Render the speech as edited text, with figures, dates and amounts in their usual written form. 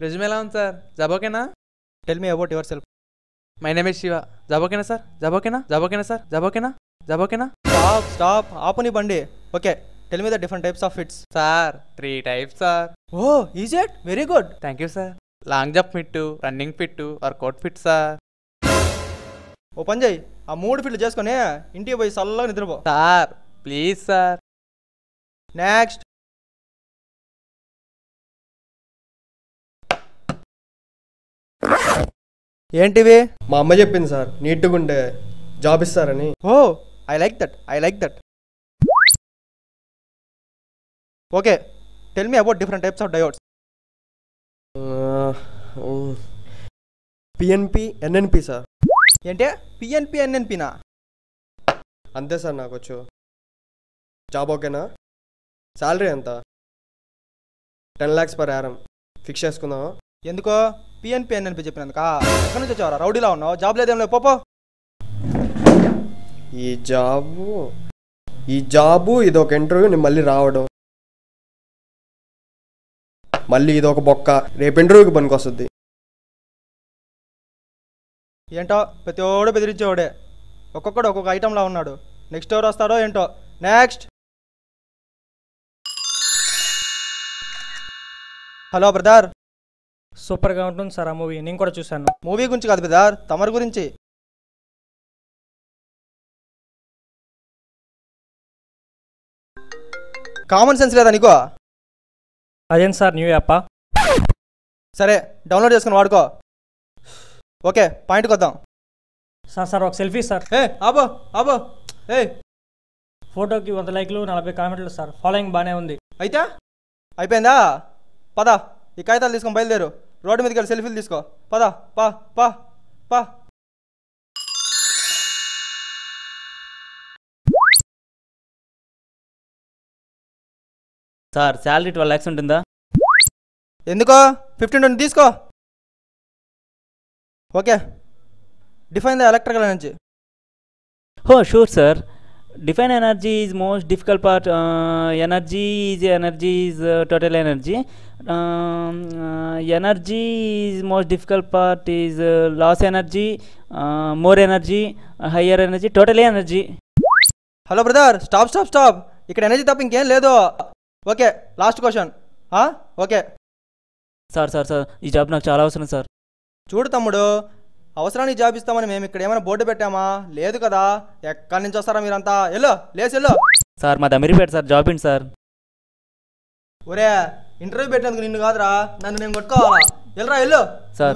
Resume ఎలా ఉంది sir? Job ఓకేనా? Tell me about yourself. My name is Shiva. Job ఓకేనా సార్? జాబ్ ఓకేనా? జాబ్ ఓకేనా సార్? జాబ్ ఓకేనా? జాబ్ ఓకేనా? స్టాప్ ఆపని బండి. Okay, tell me the different types of fits. Sir 3 types sir. Oh is it? Very good. Thank you sir. Long jump fit, running fit, workout fit sir. ఓ పని చేయి, ఆ 3 ఫిట్లు చేసుకొని ఇంటికి పోయి చల్లగా నిద్రపో. Sir please sir. నెక్స్ట్. ఏంటివి? మా అమ్మ చెప్పింది సార్, నీట్గా ఉంటే జాబ్ ఇస్తారని. Oh I like that. Okay, tell me about different types of diodes. PNP NNP sir. ఏంటే పిఎన్పి ఎన్ఎన్పినా? అంతే సార్, నాకు వచ్చు. జాబ్ ఓకేనా? శాలరీ ఎంత? 10 lakhs per annum ఫిక్స్ చేసుకుందామా? ఎందుకో పిఎన్పి ఎన్ఎన్పి చెప్పినందుక? ఎక్కడి నుంచి వచ్చావరా? రౌడీలా ఉన్నావు? జాబ్ లేదేం లేదు, పోపో. ఈ జాబు ఇదొక ఇంటర్వ్యూ, నేను మళ్ళీ రావడం, మళ్ళీ ఇదొక బొక్క, రేపు ఇంటర్వ్యూకి పనికి వస్తుంది. ఏంటో ప్రతి ఓడు బెదిరించేవాడే, ఒక్కొక్కడు ఒక్కొక్క ఐటెంలా ఉన్నాడు. నెక్స్ట్ ఎవరు వస్తాడో ఏంటో. నెక్స్ట్. Hello brother. సూపర్గా ఉంటుంది సార్ ఆ మూవీ, నేను కూడా చూశాను. మూవీ గురించి కాదు బ్రదర్, తమరి గురించి. కామన్ సెన్స్ లేదా నీకో? అదేం సార్ న్యూ యాపా? సరే డౌన్లోడ్ చేసుకుని వాడుకో. ఓకే, పాయింట్కి వద్దాం. సార్ ఒక సెల్ఫీ సార్. ఆబో ఫోటోకి 100 లైక్లు 40 కామెంట్లు సార్. ఫాలోయింగ్ బాగానే ఉంది. అయితే అయిపోయిందా? పద, ఈ కాగితాలు తీసుకొని బయలుదేరు. రోడ్డు మీదకి వెళ్ళి సెల్ఫీలు తీసుకో. పద పా పా పా. సార్ శాలరీ 12 lakhs ఉంటుందా? ఎందుకో 15-20 తీసుకో. Okay, define the electrical energy. Oh, sure, sir. Define energy is most difficult part. Energy is total energy. Energy is most difficult part is loss energy, more energy, higher energy, total energy. Hello brother, stop. ఇక్కడ energy తప్ప ఇంకేం లేదు. Okay, last question. Okay sir ఈ job నాకు చాలా అవసరం sir. చూడు తమ్ముడు, అవసరానికి జాబ్ ఇస్తామని మేము ఇక్కడ ఏమైనా బోర్డు పెట్టామా? లేదు కదా. ఎక్కడి నుంచి వస్తారా మీరంతా? ఎల్లో సార్ మాది అమీర్పేట సార్, జాబ్ ఏంటి సార్? ఒరే, ఇంటర్వ్యూ పెట్టినందుకు నిన్ను కాదురా, నన్ను నేను కొట్టుకోవాలా? ఎల్రా ఎల్లు. సార్